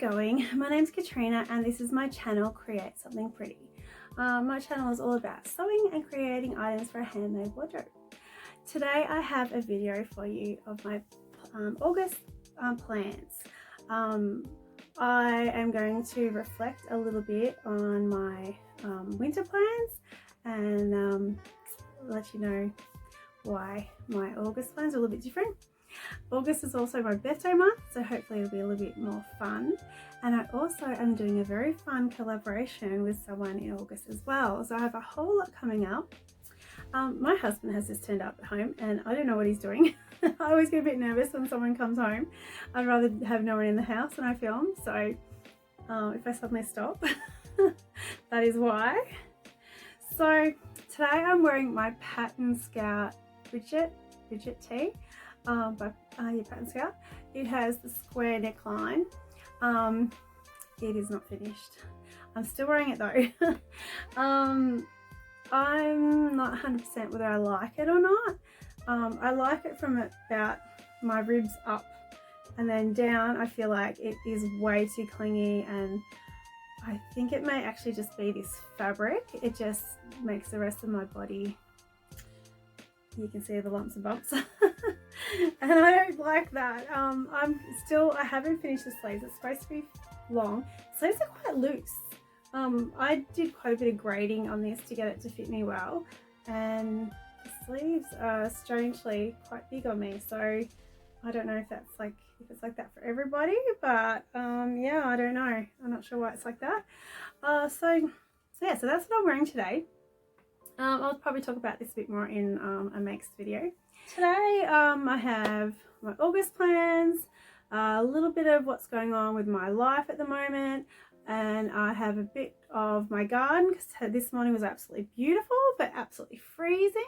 going? My name's Katrina and this is my channel, Create Something Pretty. My channel is all about sewing and creating items for a handmade wardrobe. Today I have a video for you of my August plans. I am going to reflect a little bit on my winter plans and let you know why my August plans are a little bit different. August is also my birthday month, so hopefully it'll be a little bit more fun. And I also am doing a very fun collaboration with someone in August as well. So I have a whole lot coming up. My husband has just turned up at home and I don't know what he's doing. I always get a bit nervous when someone comes home. I'd rather have no one in the house when I film. So if I suddenly stop, that is why. So today I'm wearing my Pattern Scout Brigit tee. By your Pattern Scout. It has the square neckline. It is not finished. I'm still wearing it though. I'm not 100% whether I like it or not. I like it from about my ribs up and then down. I feel like it is way too clingy, and I think it may actually just be this fabric. It just makes the rest of my body, you can see the lumps and bumps. And I don't like that. I haven't finished the sleeves. It's supposed to be long. Sleeves are quite loose. I did quite a bit of grading on this to get it to fit me well, and the sleeves are strangely quite big on me, so I don't know if it's like that for everybody, but yeah, I don't know. I'm not sure why it's like that. So that's what I'm wearing today. I'll probably talk about this a bit more in a next video. Today I have my August plans, a little bit of what's going on with my life at the moment, and I have a bit of my garden because this morning was absolutely beautiful but absolutely freezing.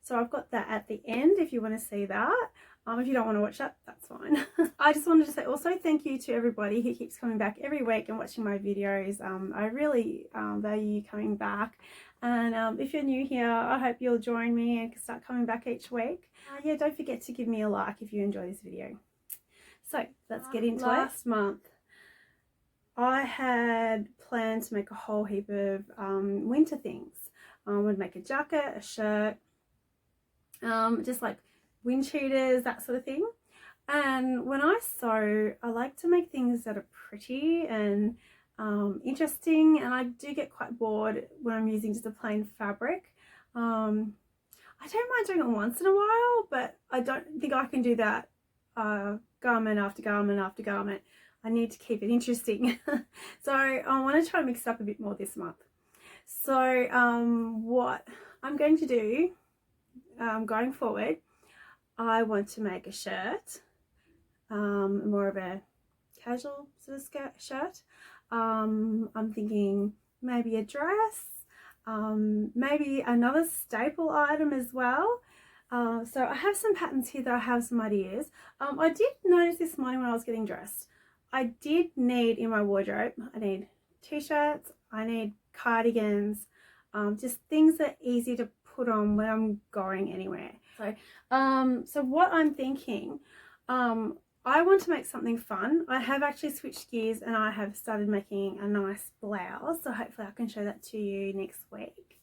So I've got that at the end if you want to see that. If you don't want to watch that, that's fine. I just wanted to say also thank you to everybody who keeps coming back every week and watching my videos. I really value you coming back. And if you're new here, I hope you'll join me and start coming back each week. Yeah, don't forget to give me a like if you enjoy this video. So let's get into it. Last month, I had planned to make a whole heap of winter things. I would make a jacket, a shirt, just like wind cheaters, that sort of thing. And when I sew, I like to make things that are pretty and interesting, and I do get quite bored when I'm using just a plain fabric. I don't mind doing it once in a while, but I don't think I can do that garment after garment after garment. I need to keep it interesting. So I want to try and mix it up a bit more this month. So what I'm going to do going forward, I want to make a shirt, more of a casual sort of shirt. I'm thinking maybe a dress, maybe another staple item as well. So I have some patterns here that I have some ideas. I did notice this morning when I was getting dressed, I did need in my wardrobe, I need t-shirts, I need cardigans, just things that are easy to put on when I'm going anywhere. So what I'm thinking, I want to make something fun. I have actually switched gears and I have started making a nice blouse, so hopefully I can show that to you next week.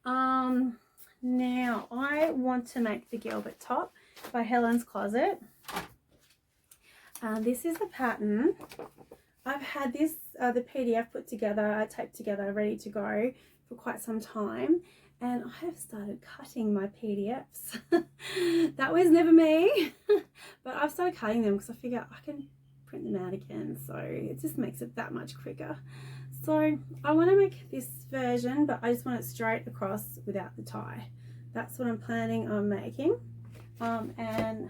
Now I want to make the Gilbert top by Helen's Closet. This is the pattern. I've had this the PDF put together, taped together, ready to go for quite some time, and I have started cutting my PDFs. That was never me, but I've started cutting them because I figure I can print them out again, so it just makes it that much quicker. So I want to make this version, but I just want it straight across without the tie. That's what I'm planning on making. And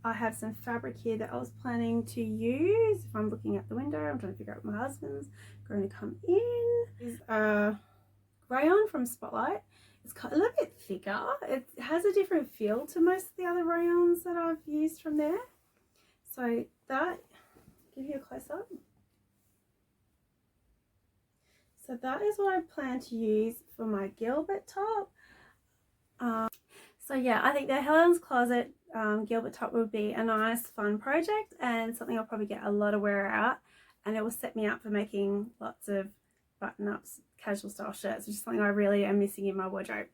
I have some fabric here that I was planning to use. If I'm looking out the window, I'm trying to figure out what my husband's going to come in. This is rayon from Spotlight. It's a little bit thicker. It has a different feel to most of the other rayons that I've used from there. So that, give you a close up. So that is what I plan to use for my Gilbert top. So yeah, I think the Helen's Closet Gilbert top would be a nice fun project and something I'll probably get a lot of wear out and it will set me up for making lots of button-ups, casual style shirts, which is something I really am missing in my wardrobe.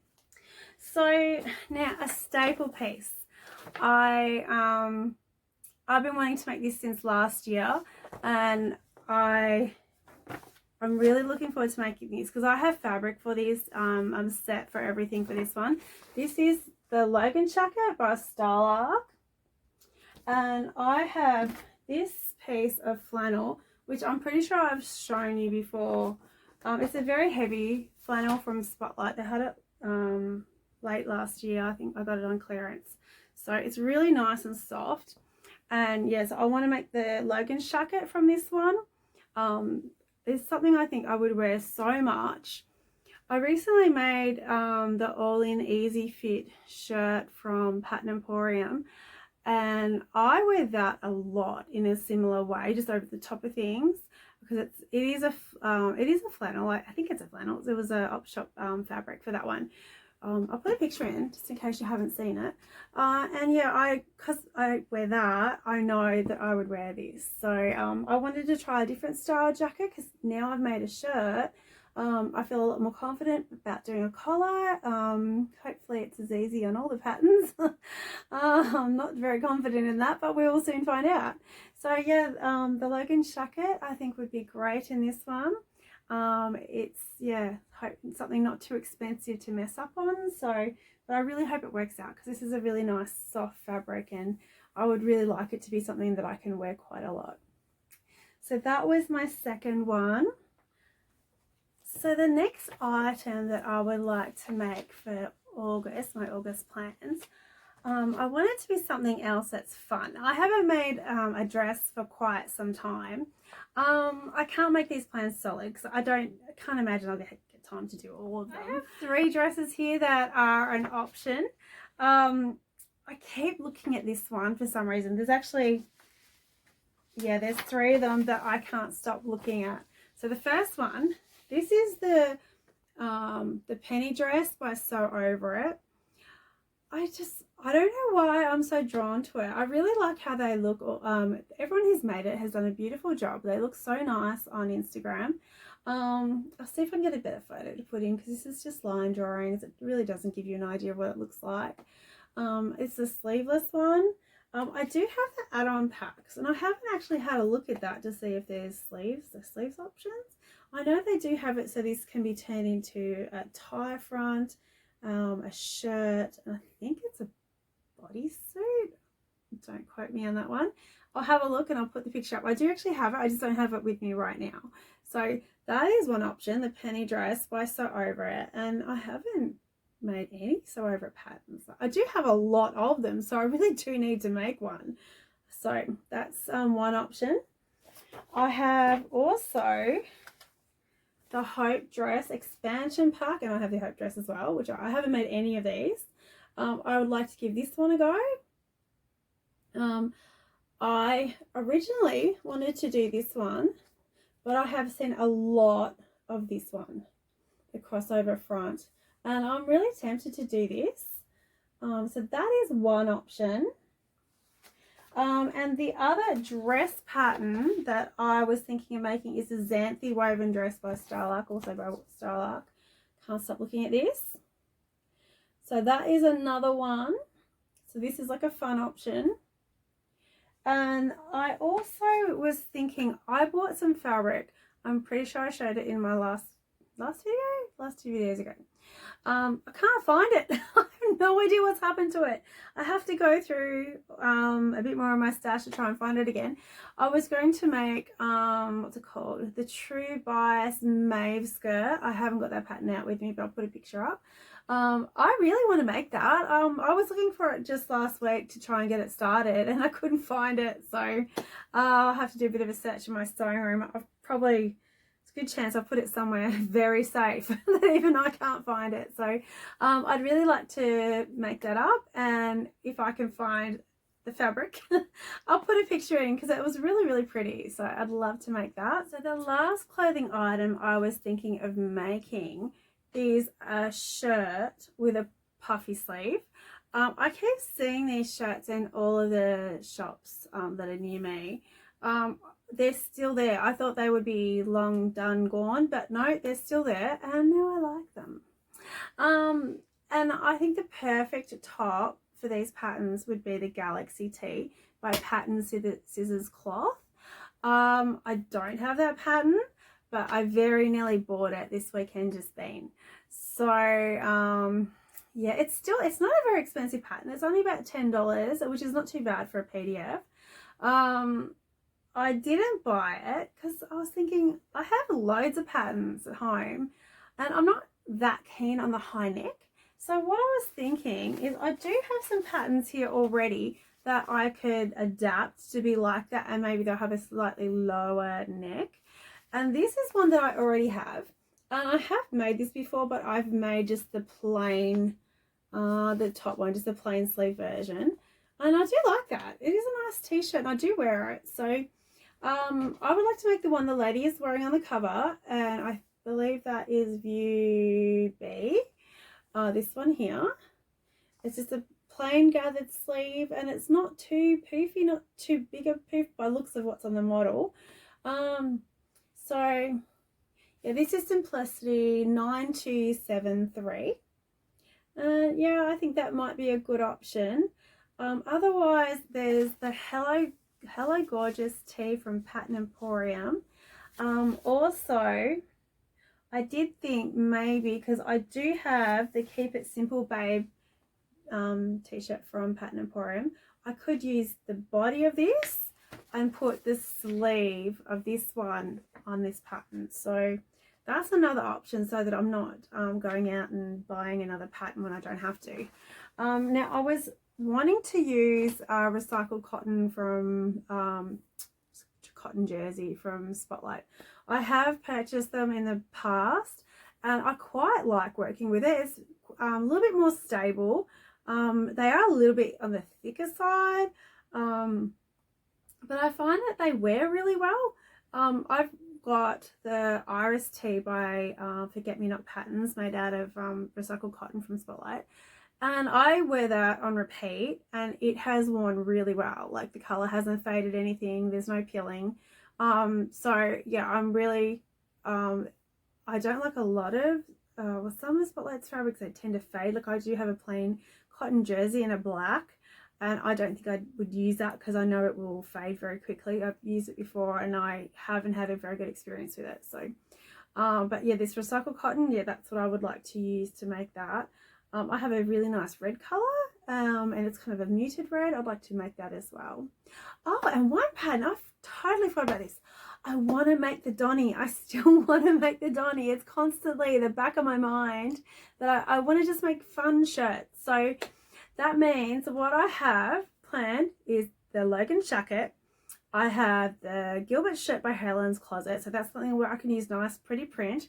So now a staple piece. I've been wanting to make this since last year, and I'm really looking forward to making these because I have fabric for this. I'm set for everything for this one. This is the Logan jacket by Starlark, and I have this piece of flannel, which I'm pretty sure I've shown you before. It's a very heavy flannel from Spotlight. They had it late last year. I think I got it on clearance. So it's really nice and soft. And yes, I want to make the Logan jacket from this one. It's something I think I would wear so much. I recently made the All-in Easy Fit shirt from Emporium, and I wear that a lot in a similar way, just over the top of things, because it is a flannel. I think it's a flannel. It was a op shop fabric for that one. I'll put a picture in just in case you haven't seen it. And yeah, because I wear that, I know that I would wear this. So I wanted to try a different style jacket because now I've made a shirt. I feel a lot more confident about doing a collar. Hopefully it's as easy on all the patterns. I'm not very confident in that, but we will soon find out. So yeah, the Logan jacket I think would be great in this one. It's something not too expensive to mess up on, but I really hope it works out because this is a really nice soft fabric, and I would really like it to be something that I can wear quite a lot. So that was my second one. So the next item that I would like to make for August, my August plans, I want it to be something else that's fun. I haven't made a dress for quite some time. I can't make these plans solid because I can't imagine I'll get time to do all of them. I have 3 dresses here that are an option. I keep looking at this one for some reason. There's actually, there's 3 of them that I can't stop looking at. So the first one, this is the penny dress by Sew Over It. I don't know why I'm so drawn to it. I really like how they look. Everyone who's made it has done a beautiful job. They look so nice on Instagram. I'll see if I can get a better photo to put in because this is just line drawings. It really doesn't give you an idea of what it looks like. It's the sleeveless one. I do have the add-on packs, and I haven't actually had a look at that to see if there's sleeves options. I know they do have it so this can be turned into a tie front, a shirt, and I think it's a bodysuit. Don't quote me on that one. I'll have a look and I'll put the picture up. I do actually have it, I just don't have it with me right now. So that is one option, the penny dress by Sew Over It, and I haven't made any Sew Over It patterns. I do have a lot of them, so I really do need to make one. So that's one option. I have also the Hope dress expansion pack, and I have the Hope dress as well, which I haven't made any of these. I would like to give this one a go. I originally wanted to do this one, but I have seen a lot of this one, the crossover front, and I'm really tempted to do this. So that is one option. And the other dress pattern that I was thinking of making is a Xanthi woven dress by Starlark, also by Starlark. Can't stop looking at this. So that is another one. So this is like a fun option. And I also was thinking, I bought some fabric. I'm pretty sure I showed it in my last two videos ago. I can't find it. I have no idea what's happened to it. I have to go through a bit more of my stash to try and find it again. I was going to make what's it called, the True Bias Mauve skirt. I haven't got that pattern out with me, but I'll put a picture up. I really want to make that. I was looking for it just last week to try and get it started, and I couldn't find it, so I'll have to do a bit of a search in my sewing room. It's a good chance I'll put it somewhere very safe that even I can't find it. So I'd really like to make that up, and if I can find the fabric I'll put a picture in because it was really, really pretty, so I'd love to make that. So the last clothing item I was thinking of making is a shirt with a puffy sleeve. I keep seeing these shirts in all of the shops that are near me. they're still there. I thought they would be long done gone, but no, they're still there, and now I like them. And I think the perfect top for these patterns would be the Galaxy Tee by Pattern Scissors Cloth. I don't have that pattern, but I very nearly bought it this weekend just been. So yeah, it's not a very expensive pattern. It's only about $10, which is not too bad for a PDF. I didn't buy it because I was thinking I have loads of patterns at home and I'm not that keen on the high neck. So what I was thinking is I do have some patterns here already that I could adapt to be like that, and maybe they'll have a slightly lower neck. And this is one that I already have, and I have made this before, but I've made just the plain, the top one, just the plain sleeve version, and I do like that. It is a nice t-shirt and I do wear it. So I would like to make the one the lady is wearing on the cover, and I believe that is view B. This one here. It's just a plain gathered sleeve, and it's not too poofy, not too big a poof by looks of what's on the model. So yeah, this is Simplicity 9273. Yeah, I think that might be a good option. Otherwise, there's the Hello Gorgeous tee from Pattern Emporium. Also, I did think maybe, because I do have the Keep It Simple Babe t-shirt from Pattern Emporium, I could use the body of this and put the sleeve of this one on this pattern. So that's another option, so that I'm not going out and buying another pattern when I don't have to. Now, I was wanting to use recycled cotton from cotton jersey from Spotlight. I have purchased them in the past and I quite like working with it. It's a little bit more stable. They are a little bit on the thicker side, but I find that they wear really well. I've got the Iris tee by Forget Me Not Patterns, made out of recycled cotton from Spotlight, and I wear that on repeat and it has worn really well. Like, the color hasn't faded anything, there's no peeling. So yeah, I'm really I don't like a lot of well, some of Spotlight's fabrics, they tend to fade. Like, I do have a plain cotton jersey in a black, and I don't think I would use that because I know it will fade very quickly. I've used it before and I haven't had a very good experience with it. So but yeah, this recycled cotton, yeah, that's what I would like to use to make that. I have a really nice red color, and it's kind of a muted red. I'd like to make that as well. Oh, and one pattern, I've totally forgot about this. I want to make the Donny. I still want to make the Donny. It's constantly in the back of my mind that I want to just make fun shirts. So that means what I have planned is the Logan jacket. I have the Gilbert shirt by Helen's Closet. So that's something where I can use nice, pretty print.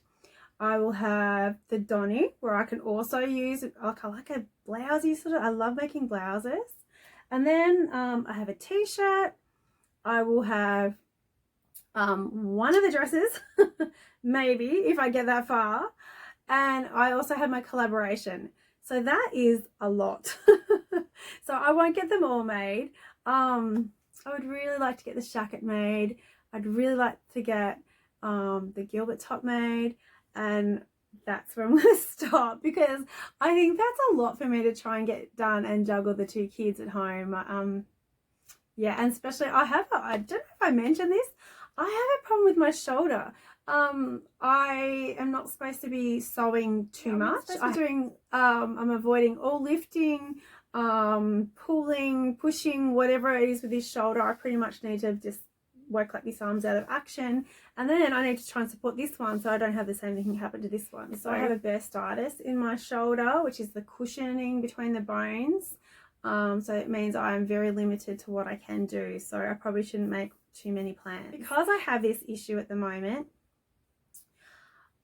I will have the Donny, where I can also use, like, I like a blousey sort of, I love making blouses. And then I have a t-shirt. I will have one of the dresses, maybe, if I get that far. And I also have my collaboration. So that is a lot. So I won't get them all made. I would really like to get the jacket made. I'd really like to get the Gilbert top made, and that's where I'm going to stop, because I think that's a lot for me to try and get done and juggle the two kids at home. Yeah, and especially I don't know if I mentioned this, I have a problem with my shoulder. I am not supposed to be sewing too much. I'm avoiding all lifting, pulling, pushing, whatever it is with this shoulder. I pretty much need to just work like this arm's out of action, and then I need to try and support this one so I don't have the same thing happen to this one. So I have a bursitis in my shoulder, which is the cushioning between the bones. So it means I am very limited to what I can do. So I probably shouldn't make too many plans. Because I have this issue at the moment,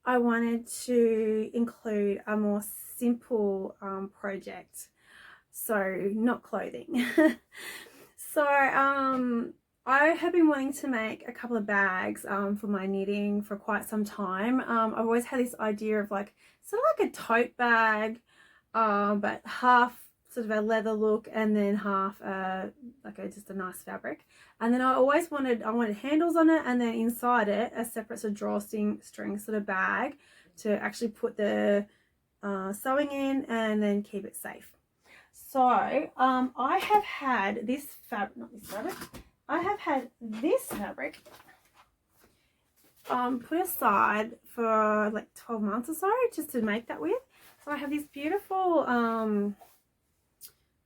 I wanted to include a more simple project. So not clothing. So I have been wanting to make a couple of bags for my knitting for quite some time. I've always had this idea of, like, sort of like a tote bag, but half sort of a leather look, and then half just a nice fabric. And then I wanted handles on it, and then inside it a separate sort of drawstring sort of bag to actually put the sewing in and then keep it safe. So I have had this fabric, not this fabric, I have had this fabric put aside for like 12 months or so just to make that with. So I have this beautiful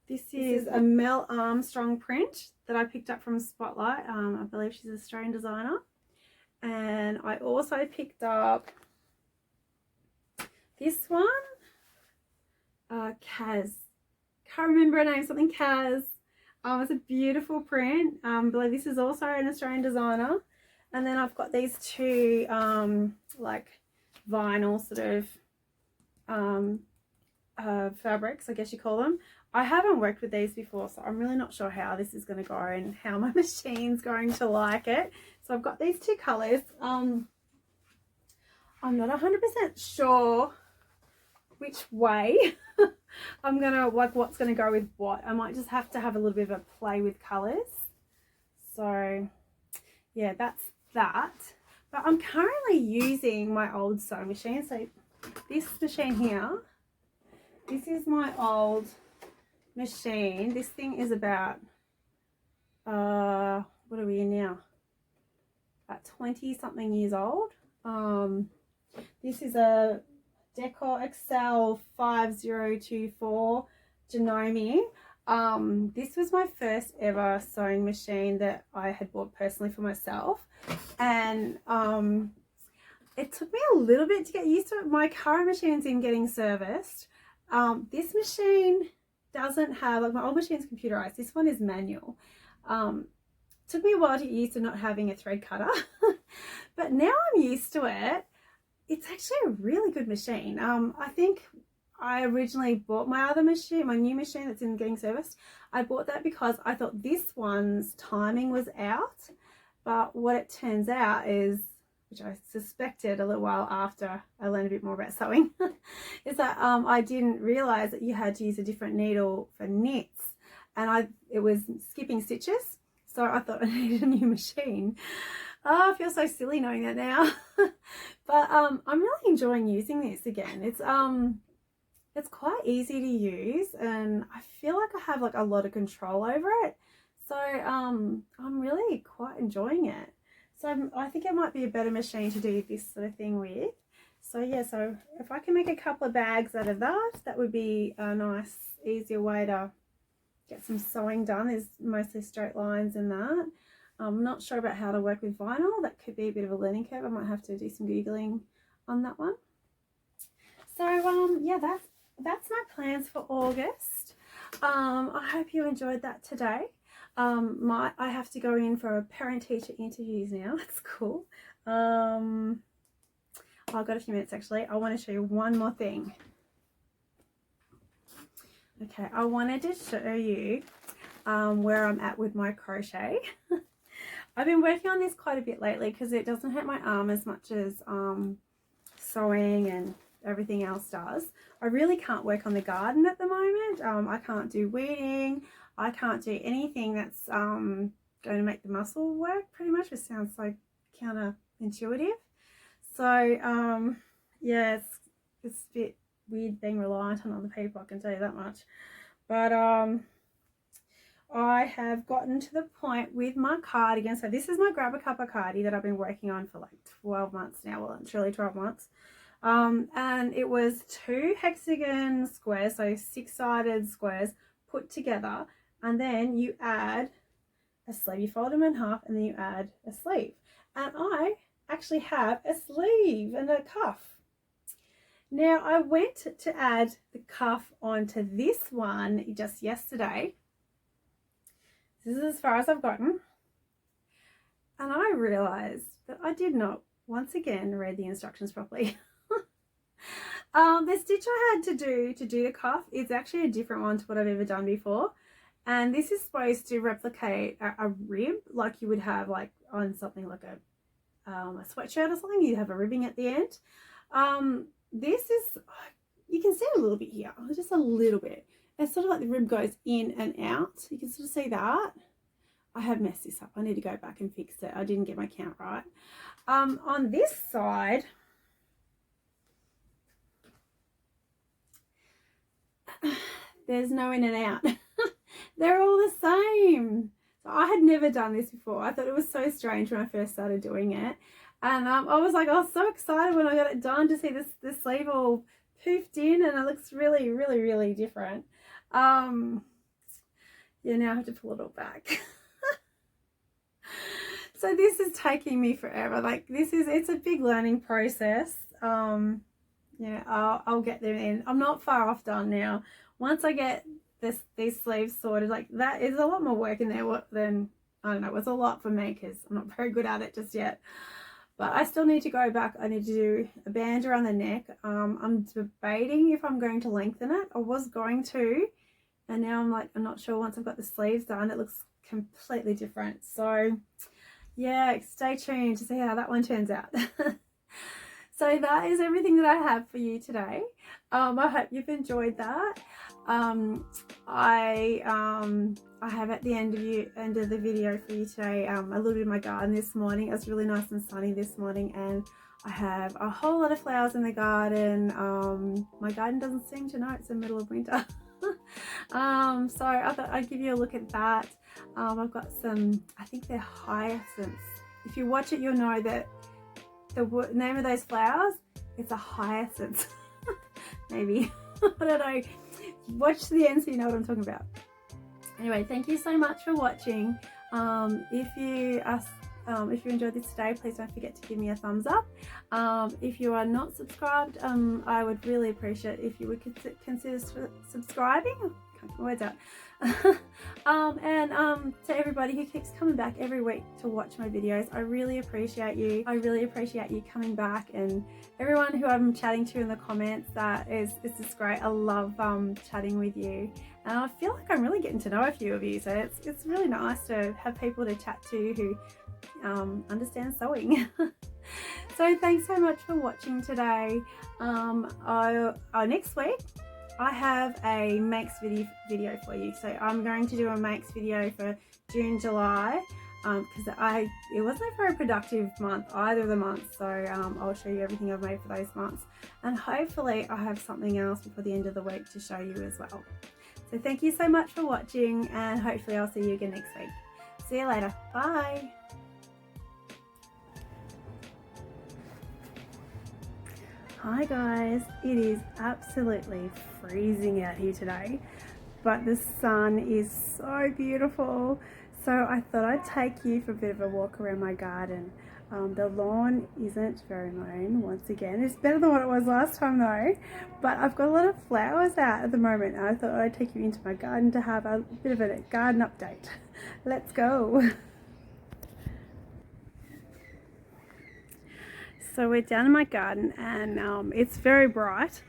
this is a Mel Armstrong print that I picked up from Spotlight. I believe she's an Australian designer. And I also picked up this one, Kaz. Can't remember her name, something Kaz. It's a beautiful print. I believe this is also an Australian designer. And then I've got these two like vinyl sort of fabrics, I guess you call them. I haven't worked with these before, so I'm really not sure how this is going to go and how my machine's going to like it. So I've got these two colours. I'm not 100% sure which way I'm gonna, like, what's gonna go with what. I might just have to have a little bit of a play with colours. So yeah, that's that. But I'm currently using my old sewing machine. So this machine here, this is my old machine. This thing is about what are we in now, about 20 something years old. This is a Decor Excel 5024 Janome. This was my first ever sewing machine that I had bought personally for myself, and it took me a little bit to get used to it. My current machine's in getting serviced. This machine doesn't have, like, my old machine's computerized, this one is manual. Took me a while to get used to not having a thread cutter, but now I'm used to it. It's actually a really good machine. I think I originally bought my other machine, my new machine that's in getting serviced. I bought that because I thought this one's timing was out, but what it turns out is, which I suspected a little while after I learned a bit more about sewing, is that I didn't realize that you had to use a different needle for knits, and it was skipping stitches, so I thought I needed a new machine. Oh, I feel so silly knowing that now. But I'm really enjoying using this again. It's quite easy to use, and I feel like I have like a lot of control over it. So I'm really quite enjoying it. So I think it might be a better machine to do this sort of thing with. So yeah, so if I can make a couple of bags out of that, that would be a nice, easier way to get some sewing done. There's mostly straight lines in that. I'm not sure about how to work with vinyl. That could be a bit of a learning curve. I might have to do some Googling on that one. So yeah, that's my plans for August. I hope you enjoyed that today. I have to go in for a parent-teacher interviews now. That's cool. I've got a few minutes actually. I want to show you one more thing. Okay, I wanted to show you where I'm at with my crochet. I've been working on this quite a bit lately because it doesn't hurt my arm as much as sewing and everything else does. I really can't work on the garden at the moment. I can't do weeding. I can't do anything that's going to make the muscle work, pretty much. It sounds so counterintuitive. So yeah, it's a bit weird being reliant on other people, I can tell you that much. But I have gotten to the point with my cardigan. So this is my Grab a Cuppa cardi that I've been working on for like 12 months now. Well, it's really 12 months. And it was 2 hexagon squares, so 6-sided squares put together. And then you add a sleeve. You fold them in half and then you add a sleeve. And I actually have a sleeve and a cuff. Now I went to add the cuff onto this one just yesterday. This is as far as I've gotten, and I realized that I did not once again read the instructions properly. The stitch I had to do the cuff is actually a different one to what I've ever done before, and this is supposed to replicate a rib like you would have like on something like a sweatshirt or something. You'd have a ribbing at the end. This is, you can see a little bit here, just a little bit. it's sort of like the rib goes in and out. You can sort of see that. I have messed this up. I need to go back and fix it. I didn't get my count right. On this side, there's no in and out. They're all the same. So I had never done this before. I thought it was so strange when I first started doing it. And I was like, I was so excited when I got it done to see this sleeve all poofed in, and it looks really, really, really different. Yeah, now I have to pull it all back. So this is taking me forever. Like it's a big learning process. Yeah, I'll get there in. I'm not far off done now. Once I get these sleeves sorted, like that is a lot more work in there than, I don't know, it's a lot for me because I'm not very good at it just yet. But I still need to go back. I need to do a band around the neck. I'm debating if I'm going to lengthen it. I was going to, and now I'm not sure. Once I've got the sleeves done, it looks completely different. So yeah, stay tuned to see how that one turns out. So that is everything that I have for you today. I hope you've enjoyed that. I have at the end of the video for you today a little bit of my garden this morning. It was really nice and sunny this morning, and I have a whole lot of flowers in the garden. My garden doesn't seem to know it's the middle of winter. So I thought I'd give you a look at that. I've got some, I think they're hyacinths. If you watch it, you'll know that the name of those flowers, it's a hyacinth. Maybe. I don't know. Watch the end so you know what I'm talking about. Anyway, thank you so much for watching. If you enjoyed this today, please don't forget to give me a thumbs up. If you are not subscribed, I would really appreciate if you would consider subscribing. Can't get my words out. And to everybody who keeps coming back every week to watch my videos, I really appreciate you. I really appreciate you coming back, and everyone who I'm chatting to in the comments, it's just great. I love chatting with you, and I feel like I'm really getting to know a few of you, so it's really nice to have people to chat to who understand sewing. So thanks so much for watching today. Next week I have a makes video for you. So I'm going to do a makes video for June, July, because it wasn't a very productive month, either of the months. So I'll show you everything I've made for those months, and hopefully I have something else before the end of the week to show you as well. So thank you so much for watching, and hopefully I'll see you again next week. See you later. Bye. Hi guys, it is absolutely freezing out here today, but the sun is so beautiful. So I thought I'd take you for a bit of a walk around my garden. The lawn isn't very mown once again. It's better than what it was last time though, but I've got a lot of flowers out at the moment, and I thought I'd take you into my garden to have a bit of a garden update. Let's go. So we're down in my garden, and it's very bright,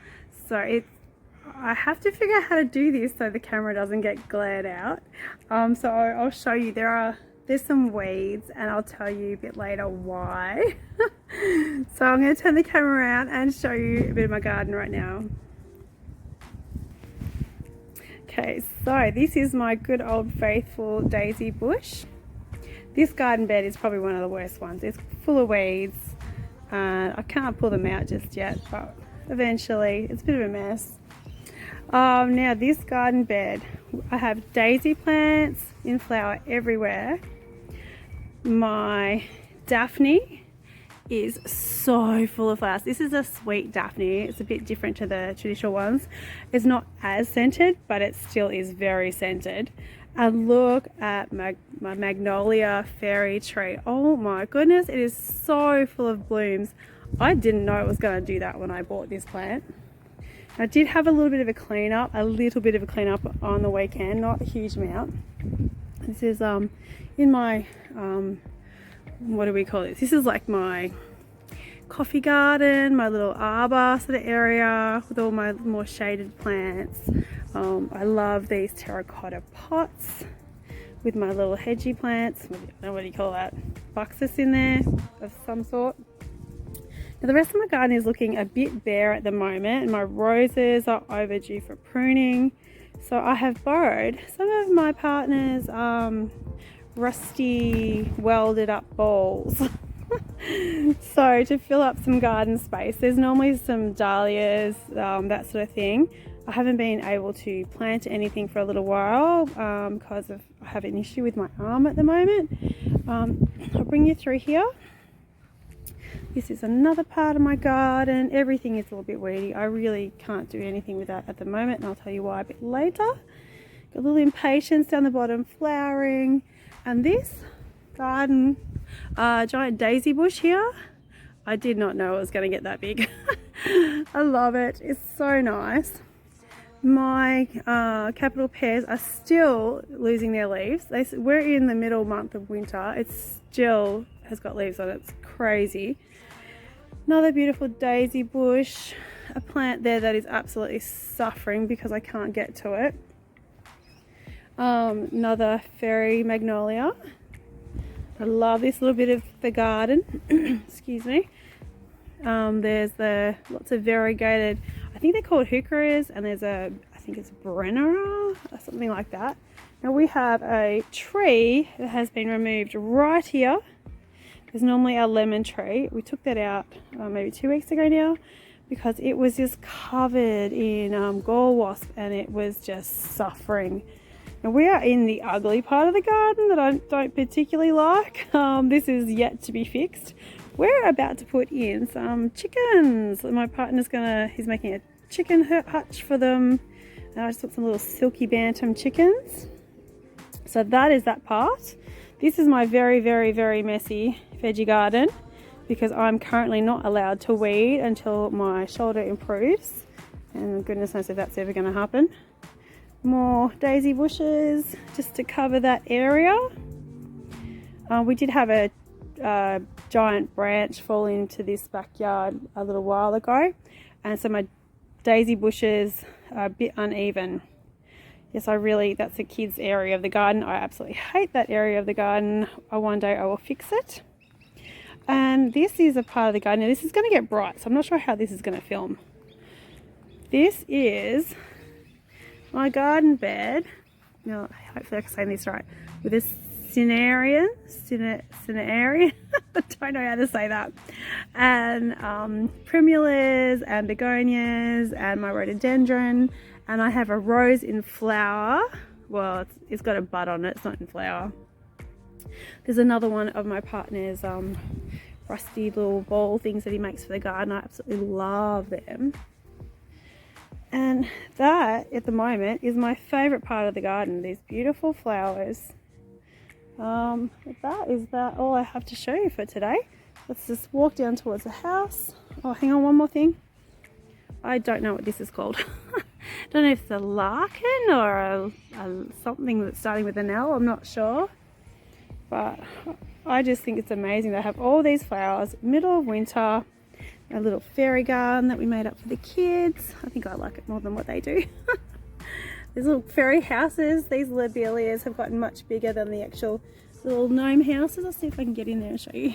so I have to figure out how to do this so the camera doesn't get glared out. So I'll show you. There's some weeds, and I'll tell you a bit later why. So I'm going to turn the camera around and show you a bit of my garden right now. Okay, so this is my good old faithful daisy bush. This garden bed is probably one of the worst ones. It's full of weeds. I can't pull them out just yet, but eventually. It's a bit of a mess. Now this garden bed, I have daisy plants in flower everywhere. My Daphne is so full of flowers. This is a sweet Daphne. It's a bit different to the traditional ones. It's not as scented, but it still is very scented. And look at my magnolia fairy tree. Oh my goodness, it is so full of blooms. I didn't know it was going to do that when I bought this plant. I did have a little bit of a cleanup on the weekend, not a huge amount. This is in my what do we call this? This is like my coffee garden, my little arbor sort of area with all my more shaded plants. I love these terracotta pots with my little hedgy plants. I don't know, what do you call that? Buxus in there of some sort. Now the rest of my garden is looking a bit bare at the moment. My roses are overdue for pruning. So I have borrowed some of my partner's rusty welded up balls. So to fill up some garden space, there's normally some dahlias, that sort of thing. I haven't been able to plant anything for a little while because I have an issue with my arm at the moment. I'll bring you through here. This is another part of my garden. Everything is a little bit weedy. I really can't do anything with that at the moment, and I'll tell you why a bit later. Got a little impatiens down the bottom flowering, and this garden giant daisy bush here, I did not know it was going to get that big. I love it. It's so nice. My capital pears are still losing their leaves. We're in the middle month of winter. It still has got leaves on it. It's crazy. Another beautiful daisy bush, a plant there that is absolutely suffering because I can't get to it. Another fairy magnolia. I love this little bit of the garden. Excuse me. There's lots of variegated, I think they're called heucheras, and there's I think it's Brennera or something like that. Now we have a tree that has been removed right here. There's normally a lemon tree. We took that out maybe 2 weeks ago now because it was just covered in gall wasp, and it was just suffering. Now we are in the ugly part of the garden that I don't particularly like. This is yet to be fixed. We're about to put in some chickens. My partner's he's making a chicken hutch for them. And I just want some little silky bantam chickens. So that is that part. This is my very, very, very messy veggie garden because I'm currently not allowed to weed until my shoulder improves. And goodness knows if that's ever going to happen. More daisy bushes just to cover that area. We did have a giant branch fall into this backyard a little while ago, and so my daisy bushes are a bit uneven. Yes, that's a kid's area of the garden. I absolutely hate that area of the garden. One day I will fix it. And this is a part of the garden. Now, this is going to get bright, so I'm not sure how this is going to film. This is my garden bed. Now, hopefully I can say this right. With a cineraria. I don't know how to say that. And primulas and begonias and my rhododendron. And I have a rose in flower. Well, it's got a bud on it. It's not in flower. There's another one of my partner's rusty little ball things that he makes for the garden. I absolutely love them. And that, at the moment, is my favourite part of the garden. These beautiful flowers. That is all I have to show you for today. Let's just walk down towards the house. Oh, hang on, one more thing. I don't know what this is called. Don't know if it's a larkin or a something that's starting with an L. I'm not sure. But I just think it's amazing. They have all these flowers, middle of winter. A little fairy garden that we made up for the kids. I think I like it more than what they do. These little fairy houses. These lobelias have gotten much bigger than the actual little gnome houses. I'll see if I can get in there and show you.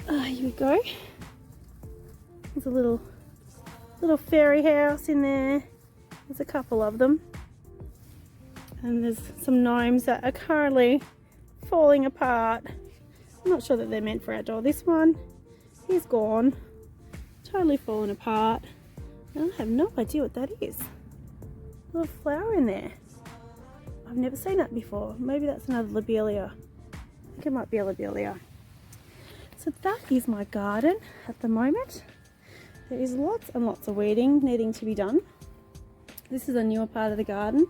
Here we go. There's a little fairy house in there. There's a couple of them. And there's some gnomes that are currently falling apart. I'm not sure that they're meant for outdoor. This one, he's gone. Totally fallen apart. And I have no idea what that is. A little flower in there. I've never seen that before. Maybe that's another lobelia. I think it might be a lobelia. So that is my garden at the moment. There is lots and lots of weeding needing to be done. This is a newer part of the garden.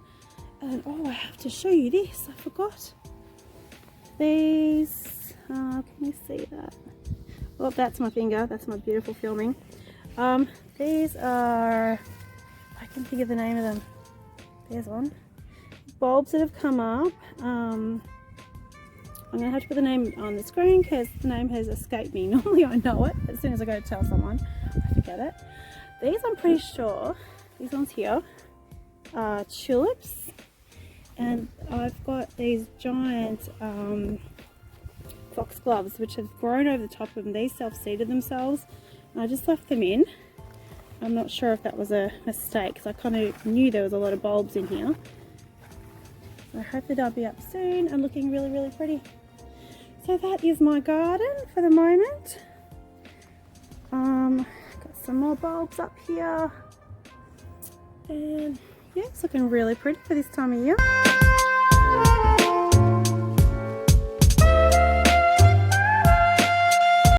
And oh, I have to show you this. I forgot. These, can you see that? Well, that's my finger. That's my beautiful filming. These are, I can think of the name of them. There's one. Bulbs that have come up. I'm going to have to put the name on the screen because the name has escaped me. Normally I know it. As soon as I go to tell someone, I forget it. These, I'm pretty sure, these ones here are tulips. And I've got these giant foxgloves which have grown over the top of them. These self-seeded themselves. And I just left them in. I'm not sure if that was a mistake because I kind of knew there was a lot of bulbs in here. So hopefully they'll be up soon and looking really, really pretty. So that is my garden for the moment. Got some more bulbs up here. And yeah, it's looking really pretty for this time of year.